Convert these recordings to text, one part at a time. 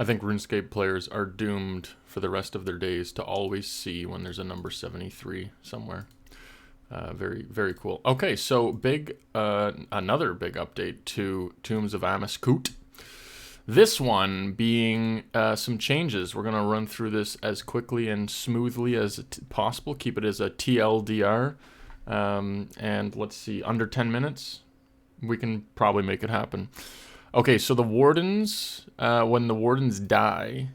I think RuneScape players are doomed for the rest of their days to always see when there's a number 73 somewhere. Very, very cool. Okay, so another big update to Tombs of Amascut. This one being some changes. We're going to run through this as quickly and smoothly as possible. Keep it as a TLDR. And let's see, under 10 minutes, we can probably make it happen. Okay, so the wardens, when the wardens die,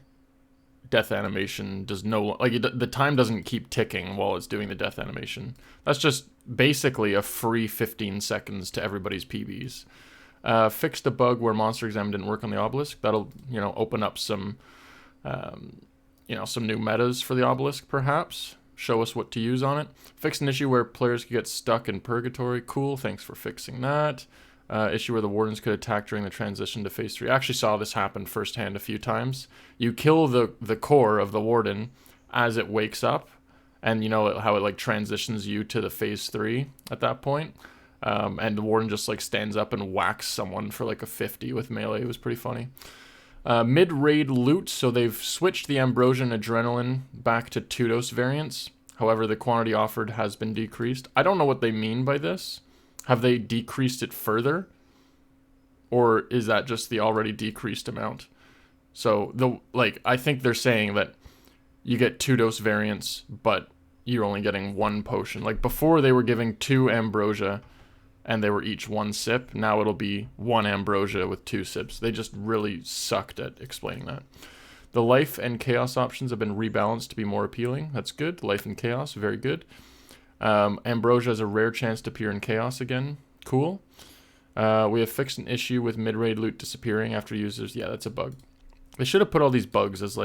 death animation does the time doesn't keep ticking while it's doing the death animation. That's just basically a free 15 seconds to everybody's PBs. Fixed a bug where Monster Exam didn't work on the obelisk. That'll, open up some, some new metas for the obelisk, perhaps. Show us what to use on it. Fixed an issue where players could get stuck in purgatory. Cool, thanks for fixing that. Issue where the wardens could attack during the transition to phase 3. I actually saw this happen firsthand a few times. You kill the core of the warden as it wakes up, and you know how it transitions you to the phase 3 at that point. And the warden just stands up and whacks someone for a 50 with melee. It was pretty funny. Mid-raid loot, so they've switched the Ambrosia and Adrenaline back to 2-dose variants. However, the quantity offered has been decreased. I don't know what they mean by this. Have they decreased it further? Or is that just the already decreased amount? So, I think they're saying that you get 2-dose variants, but you're only getting 1 potion. Before they were giving 2 Ambrosia, and they were each 1 sip. Now it'll be 1 Ambrosia with 2 sips. They just really sucked at explaining that. The life and chaos options have been rebalanced to be more appealing. That's good. Life and chaos, very good. Ambrosia has a rare chance to appear in chaos again. Cool. We have fixed an issue with mid-raid loot disappearing after users. Yeah, that's a bug. They should have put all these bugs as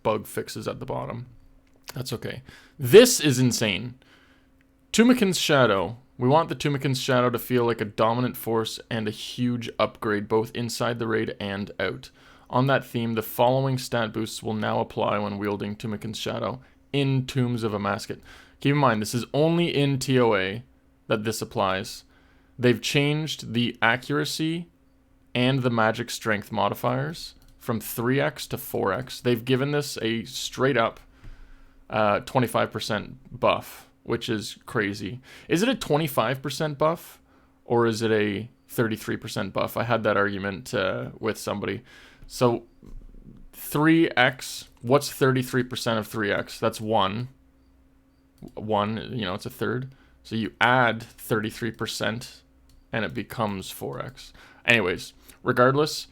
bug fixes at the bottom. That's okay. This is insane. Tumeken's Shadow. We want the Tumeken's Shadow to feel like a dominant force and a huge upgrade both inside the raid and out. On that theme, the following stat boosts will now apply when wielding Tumeken's Shadow in Tombs of Amascut. Keep in mind, this is only in ToA that this applies. They've changed the accuracy and the magic strength modifiers from 3x to 4x. They've given this a straight up 25% buff, which is crazy. Is it a 25% buff or is it a 33% buff? I had that argument with somebody. So 3x, what's 33% of 3x? That's 1. 1, it's a third. So you add 33% and it becomes 4x. Anyways, regardless,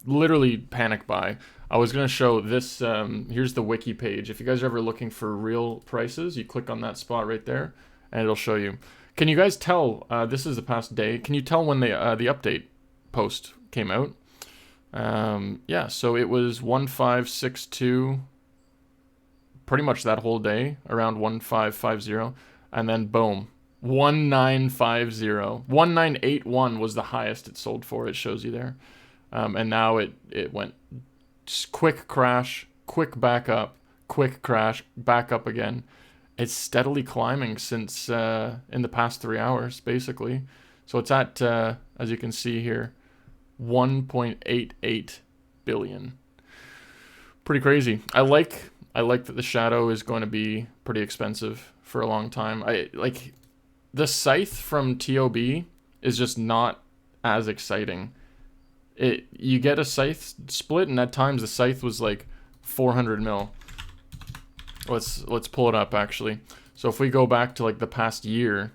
literally panic buy. I was going to show this, here's the wiki page. If you guys are ever looking for real prices, you click on that spot right there, and it'll show you. Can you guys tell, this is the past day, can you tell when the update post came out? Yeah, so it was 1562, pretty much that whole day, around 1550, and then boom, 1950. 1981 was the highest it sold for, it shows you there. And now it went quick crash, quick back up, quick crash, back up again. It's steadily climbing since in the past 3 hours, basically. So it's at, as you can see here, 1.88 billion. Pretty crazy. I like that the Shadow is going to be pretty expensive for a long time. The Scythe from TOB is just not as exciting. You get a Scythe split, and at times the Scythe was 400 mil. Let's pull it up actually. So if we go back to the past year,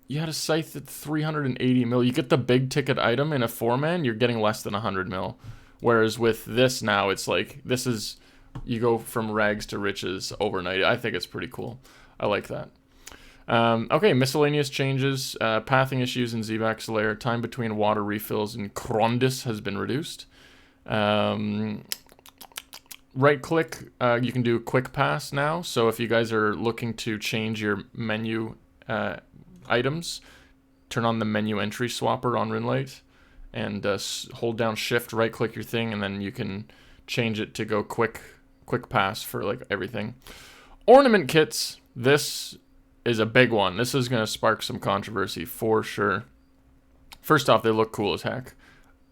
you had a Scythe at 380 mil. You get the big ticket item in a 4-man, you're getting less than 100 mil. Whereas with this now, it's you go from rags to riches overnight. I think it's pretty cool. I like that. Okay, miscellaneous changes. Pathing issues in Zivak's lair. Time between water refills in Krondis has been reduced. Right click, you can do quick pass now. So if you guys are looking to change your menu items, turn on the menu entry swapper on Runelite and hold down shift, right click your thing, and then you can change it to go quick pass for everything. Ornament kits. This is a big one. This is going to spark some controversy for sure. First off, they look cool as heck.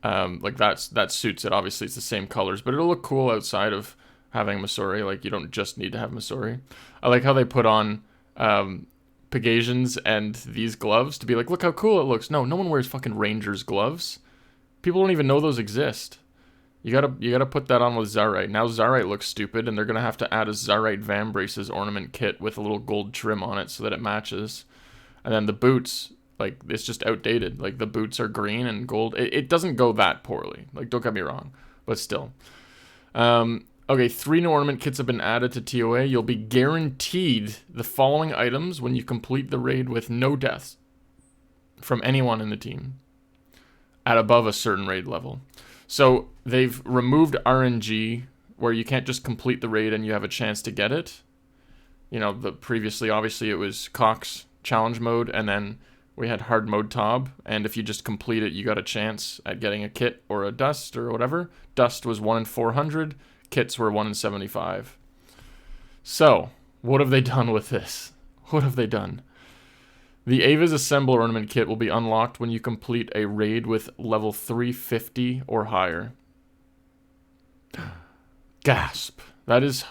Like that suits it. Obviously, it's the same colors, but it'll look cool outside of having Masori. Like, you don't just need to have Masori. I like how they put on Pegasians and these gloves to be like, look how cool it looks. No one wears fucking Rangers gloves. People don't even know those exist. You gotta put that on with Zarite. Now Zarite looks stupid, and they're gonna have to add a Zarite Vambraces ornament kit with a little gold trim on it so that it matches. And then the boots, like, it's just outdated. Like, the boots are green and gold. It doesn't go that poorly. Like, don't get me wrong, but still. Okay, 3 new ornament kits have been added to ToA. You'll be guaranteed the following items when you complete the raid with no deaths from anyone in the team at above a certain raid level. So they've removed RNG, where you can't just complete the raid and you have a chance to get it. You know, previously, obviously, it was Cox challenge mode, and then we had hard mode Tob, and if you just complete it, you got a chance at getting a kit or a dust or whatever. Dust was 1 in 400, kits were 1 in 75. So, what have they done with this? What have they done? The Avas Assemble Ornament Kit will be unlocked when you complete a raid with level 350 or higher. Gasp. That is...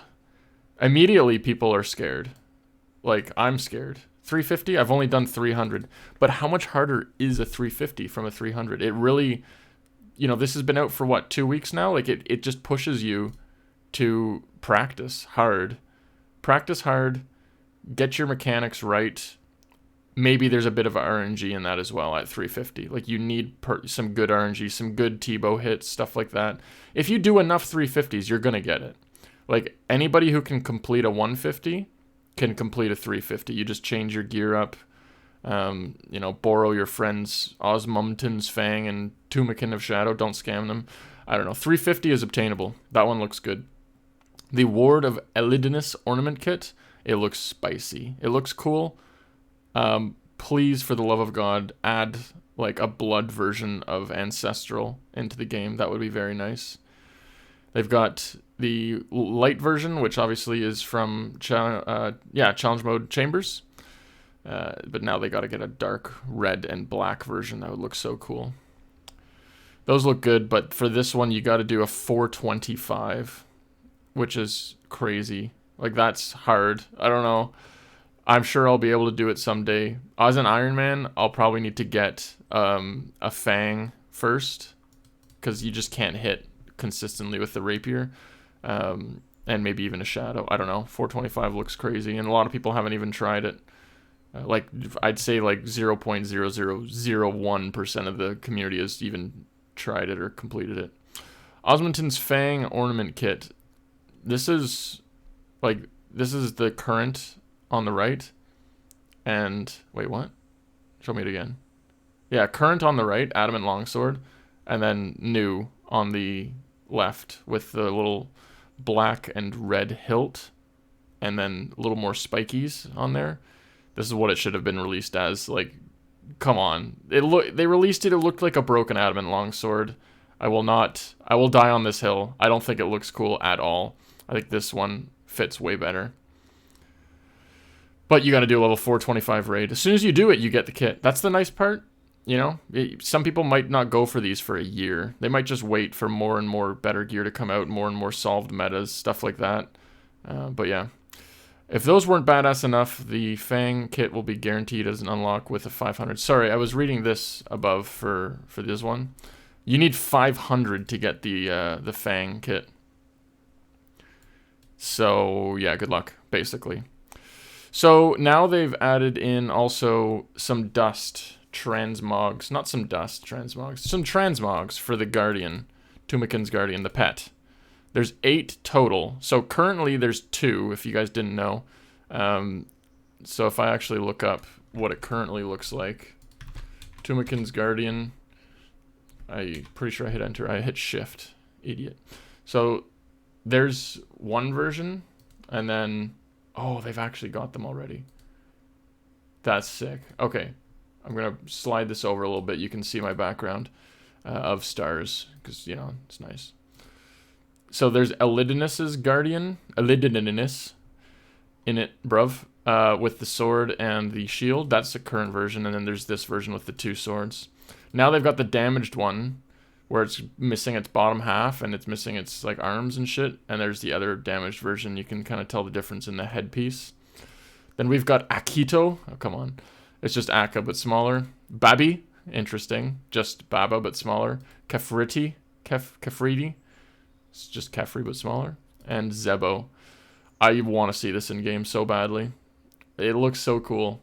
Immediately, people are scared. Like, I'm scared. 350? I've only done 300. But how much harder is a 350 from a 300? It really... You know, this has been out for, what, 2 weeks now? Like, it just pushes you to practice hard. Practice hard. Get your mechanics right. Maybe there's a bit of RNG in that as well at 350. Like, you need some good RNG, some good T-bow hits, stuff like that. If you do enough 350s, you're going to get it. Like, anybody who can complete a 150 can complete a 350. You just change your gear up, you know, borrow your friend's Osmumton's Fang and Tumeken of Shadow. Don't scam them. I don't know. 350 is obtainable. That one looks good. The Ward of Elidinus Ornament Kit. It looks spicy. It looks cool. Please, for the love of God, add like a blood version of Ancestral into the game. That would be very nice. They've got the light version, which obviously is from challenge mode Chambers. But now they got to get a dark red and black version. That would look so cool. Those look good, but for this one, you got to do a 425, which is crazy. Like, that's hard. I don't know. I'm sure I'll be able to do it someday. As an Iron Man, I'll probably need to get a Fang first, because you just can't hit consistently with the Rapier, and maybe even a Shadow. I don't know. 425 looks crazy, and a lot of people haven't even tried it. Like, I'd say like 0.0001% of the community has even tried it or completed it. Osmundton's Fang Ornament Kit. This is the current on the right, and wait, what? Show me it again. Yeah, current on the right, adamant longsword, and then new on the left with the little black and red hilt, and then a little more spikies on there. This is what it should have been released as. Like, come on. They released it, it looked like a broken adamant longsword. I will die on this hill. I don't think it looks cool at all. I think this one fits way better. But you got to do a level 425 raid. As soon as you do it, you get the kit. That's the nice part. You know, some people might not go for these for a year. They might just wait for more and more better gear to come out, more and more solved metas, stuff like that. But yeah. If those weren't badass enough, the Fang kit will be guaranteed as an unlock with a 500. Sorry, I was reading this above for this one. You need 500 to get the Fang kit. So, yeah, good luck, basically. So, now they've added in also some dust transmogs. Not some dust transmogs. Some transmogs for the Guardian. Tumeken's Guardian, the pet. There's 8 total. So, currently there's 2, if you guys didn't know. So, if I actually look up what it currently looks like. Tumeken's Guardian. I'm pretty sure I hit enter. I hit shift. Idiot. So, there's one version, and then... Oh, they've actually got them already. That's sick. Okay. I'm going to slide this over a little bit. You can see my background of stars, because, you know, it's nice. So there's Elidinus's Guardian. Elidinus in it, bruv. With the sword and the shield. That's the current version. And then there's this version with the 2 swords. Now they've got the damaged one, where it's missing its bottom half and it's missing its like arms and shit. And there's the other damaged version. You can kind of tell the difference in the headpiece. Then we've got Akito. Oh, come on. It's just Akka, but smaller. Babi. Interesting. Just Baba, but smaller. Kefriti. It's just Kefri, but smaller. And Zebo. I want to see this in game so badly. It looks so cool.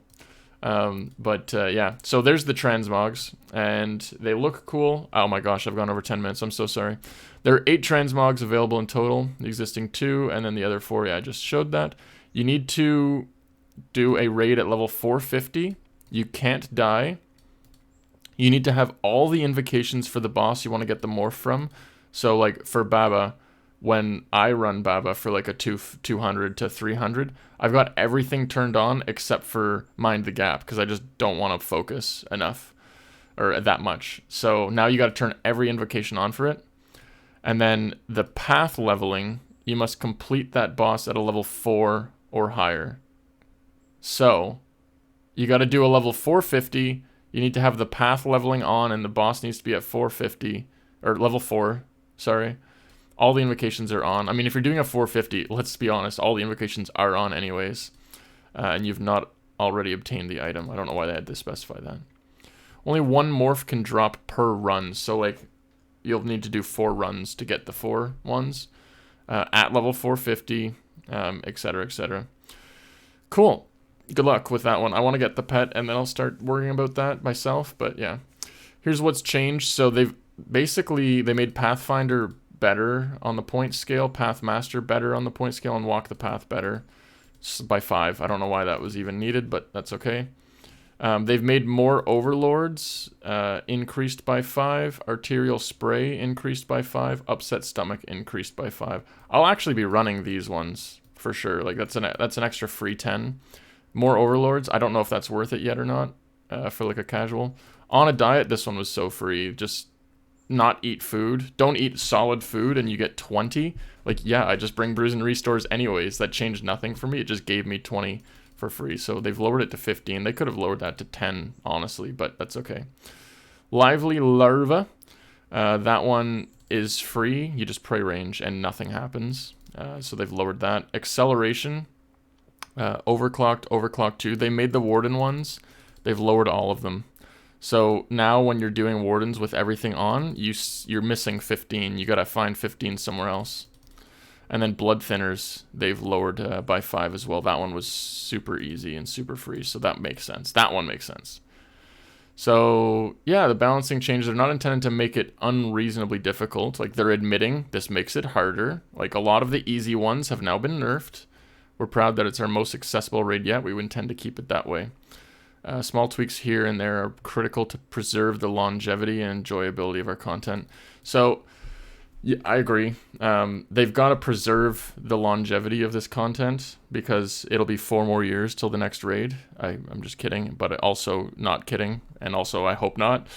Yeah, so there's the transmogs, and they look cool. Oh my gosh, I've gone over 10 minutes. I'm so sorry. There are 8 transmogs available in total, the existing 2, and then the other 4, yeah, I just showed that. You need to do a raid at level 450. You can't die. You need to have all the invocations for the boss you want to get the morph from. So, like, for Baba, when I run Baba for like a 200 to 300, I've got everything turned on except for Mind the Gap, because I just don't want to focus enough, or that much. So now you got to turn every invocation on for it. And then the path leveling, you must complete that boss at a level 4 or higher. So you got to do a level 450. You need to have the path leveling on, and the boss needs to be at 450, or level 4, sorry. All the invocations are on. I mean, if you're doing a 450, let's be honest, all the invocations are on anyways. And you've not already obtained the item. I don't know why they had to specify that. Only 1 morph can drop per run. So, like, you'll need to do 4 runs to get the 4 ones. At level 450, etc., etc. Cool. Good luck with that one. I want to get the pet, and then I'll start worrying about that myself. But, yeah. Here's what's changed. So, they made Pathfinder better on the point scale, Pathmaster better on the point scale, and Walk the Path better by 5. I don't know why that was even needed, but that's okay. They've made more Overlords, increased by 5. Arterial Spray increased by 5. Upset Stomach increased by 5. I'll actually be running these ones for sure. Like that's an extra free 10. More Overlords. I don't know if that's worth it yet or not for like a casual. On a diet, this one was so free. Just not eat food. Don't eat solid food and you get 20. Like, yeah, I just bring brews and restores anyways. That changed nothing for me. It just gave me 20 for free. So they've lowered it to 15. They could have lowered that to 10, honestly, but that's okay. Lively Larva. That one is free. You just pray range and nothing happens. So they've lowered that. Acceleration. Overclocked 2. They made the Warden ones. They've lowered all of them. So now when you're doing Wardens with everything on, you're missing 15. You gotta find 15 somewhere else. And then Blood Thinners, they've lowered by 5 as well. That one was super easy and super free, so that makes sense. That one makes sense. So yeah, the balancing changes are not intended to make it unreasonably difficult. Like, they're admitting this makes it harder. Like, a lot of the easy ones have now been nerfed. We're proud that it's our most accessible raid yet. We intend to keep it that way. Small tweaks here and there are critical to preserve the longevity and enjoyability of our content. So, yeah, I agree. They've got to preserve the longevity of this content because it'll be 4 more years till the next raid. I'm just kidding, but also not kidding, and also I hope not.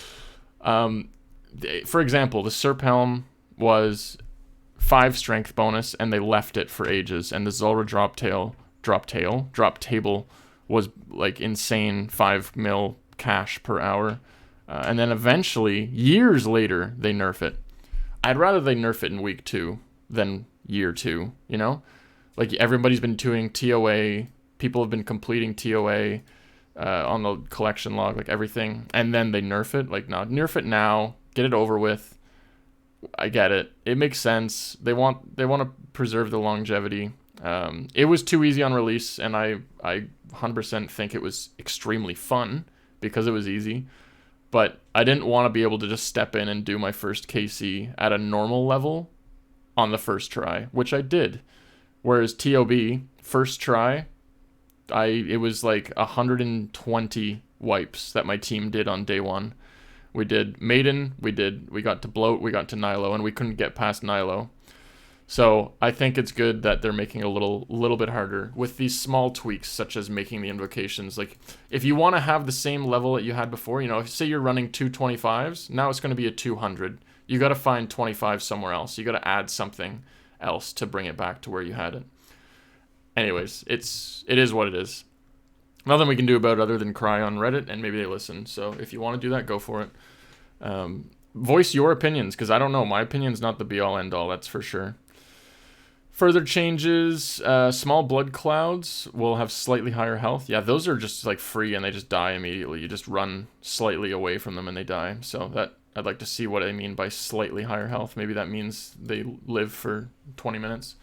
For example, the Serp Helm was 5 strength bonus, and they left it for ages, and the Zulrah drop table was like insane 5 mil cash per hour. And then eventually, years later, they nerf it. I'd rather they nerf it in week 2 than year 2, you know? Like, everybody's been doing ToA, people have been completing ToA on the collection log, like everything, and then they nerf it. Like, no, nerf it now, get it over with. I get it. It makes sense. They want to preserve the longevity. It was too easy on release, and I 100% think it was extremely fun because it was easy, but I didn't want to be able to just step in and do my first KC at a normal level on the first try, which I did. Whereas TOB, first try, it was like 120 wipes that my team did on day 1. We did Maiden, we got to Bloat, we got to Nilo, and we couldn't get past Nilo. So I think it's good that they're making it a little bit harder with these small tweaks, such as making the invocations. Like, if you want to have the same level that you had before, you know, if say you're running 225s, now it's going to be a 200. You got to find 25 somewhere else. You got to add something else to bring it back to where you had it. Anyways, it is what it is. Nothing we can do about it other than cry on Reddit, and maybe they listen. So if you want to do that, go for it. voice your opinions, because I don't know. My opinion's not the be-all, end-all, that's for sure. Further changes, small blood clouds will have slightly higher health. Yeah, those are just like free and they just die immediately. You just run slightly away from them and they die. So that I'd like to see what I mean by slightly higher health. Maybe that means they live for 20 minutes.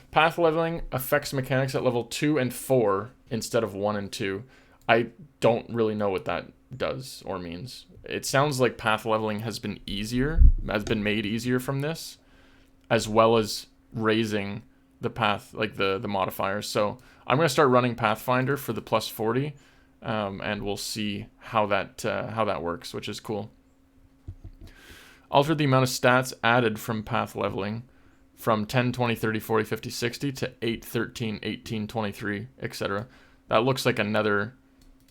Path leveling affects mechanics at level 2 and 4 instead of 1 and 2. I don't really know what that does or means. It sounds like path leveling has been made easier from this, as well as raising the path, like the modifiers. So I'm going to start running Pathfinder for the plus 40, and we'll see how that works, which is cool. Altered the amount of stats added from path leveling from 10, 20, 30, 40, 50, 60 to 8, 13, 18, 23, etc. That looks like another,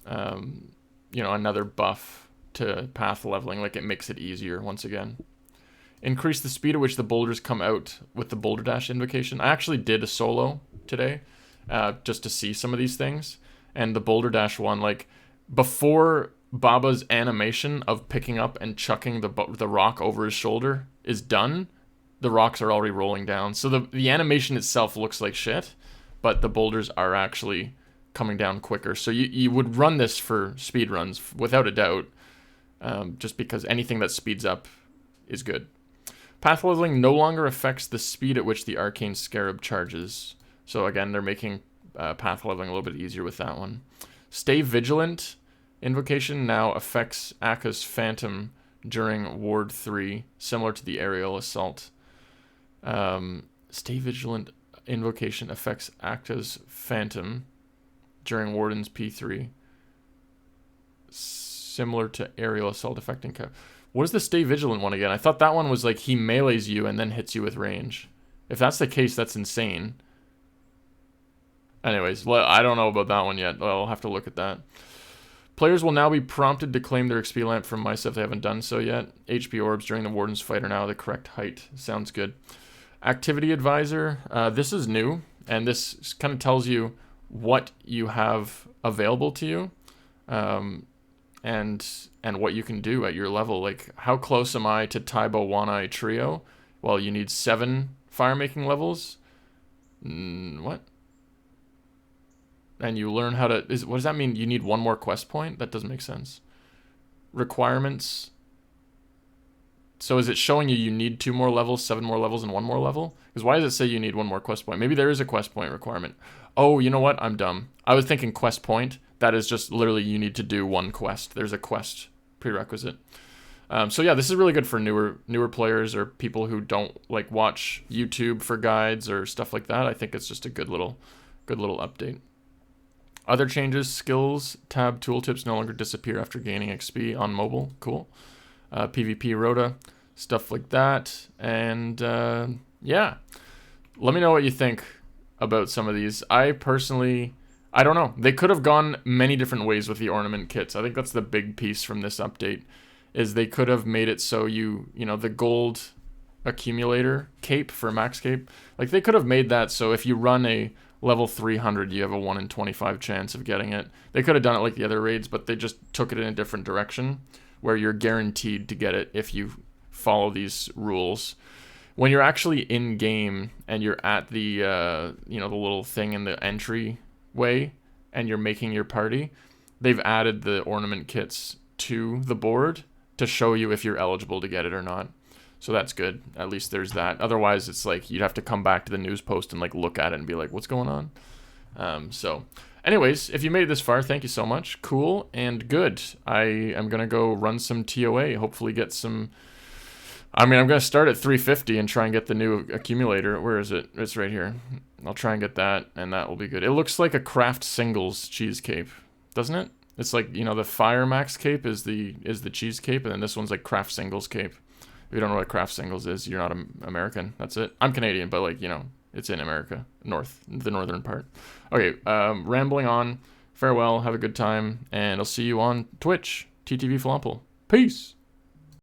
another buff to path leveling, like it makes it easier once again. Increase the speed at which the boulders come out with the boulder dash invocation. I actually did a solo today just to see some of these things. And the boulder dash one, like before Baba's animation of picking up and chucking the rock over his shoulder is done, the rocks are already rolling down. So the animation itself looks like shit, but the boulders are actually coming down quicker. So you would run this for speed runs without a doubt, just because anything that speeds up is good. Path leveling no longer affects the speed at which the Arcane Scarab charges. So again, they're making path leveling a little bit easier with that one. Stay Vigilant invocation now affects Akka's Phantom during Ward 3, similar to the Aerial Assault. Stay Vigilant invocation affects Akka's Phantom during Warden's P3, similar to Aerial Assault affecting... What is the Stay Vigilant one again? I thought that one was like he melees you and then hits you with range. If that's the case, that's insane. Anyways, well, I don't know about that one yet. I'll have to look at that. Players will now be prompted to claim their XP lamp from Misa if they haven't done so yet. HP orbs during the Warden's fight are now the correct height. Sounds good. Activity Advisor. This is new, and this kind of tells you what you have available to you. And what you can do at your level. Like, how close am I to Taibo One-Eye Trio? Well, you need 7 fire-making levels. What? And you learn how to... what does that mean? You need 1 more quest point? That doesn't make sense. Requirements. So is it showing you need 2 more levels, 7 more levels, and 1 more level? Because why does it say you need 1 more quest point? Maybe there is a quest point requirement. Oh, you know what? I'm dumb. I was thinking quest point. That is just literally you need to do 1 quest. There's a quest prerequisite. So yeah, this is really good for newer players or people who don't like watch YouTube for guides or stuff like that. I think it's just a good little update. Other changes: skills tab tooltips no longer disappear after gaining XP on mobile. Cool. PvP rota, stuff like that. And yeah, let me know what you think about some of these. I personally, I don't know. They could have gone many different ways with the ornament kits. I think that's the big piece from this update, is they could have made it so you know, the gold accumulator cape for max cape, like they could have made that so if you run a level 300, you have a 1 in 25 chance of getting it. They could have done it like the other raids, but they just took it in a different direction, where you're guaranteed to get it if you follow these rules. When you're actually in game and you're at the the little thing in the entry way and you're making your party, they've added the ornament kits to the board to show you if you're eligible to get it or not. So that's good. At least there's that. Otherwise, it's like you'd have to come back to the news post and like look at it and be like, what's going on? So anyways, if you made it this far, thank you so much. Cool and good. I am going to go run some ToA, hopefully get some... I'm going to start at 350 and try and get the new accumulator. Where is it? It's right here. I'll try and get that, and that will be good. It looks like a craft singles cheese cape, doesn't it? It's like, you know, the Fire Max cape is the cheese cape, and then this one's like craft singles cape. If you don't know what craft singles is, you're not American. That's it. I'm Canadian, but like, you know, it's in America, the northern part. Okay, rambling on. Farewell, have a good time, and I'll see you on Twitch, TTV Falafel. Peace!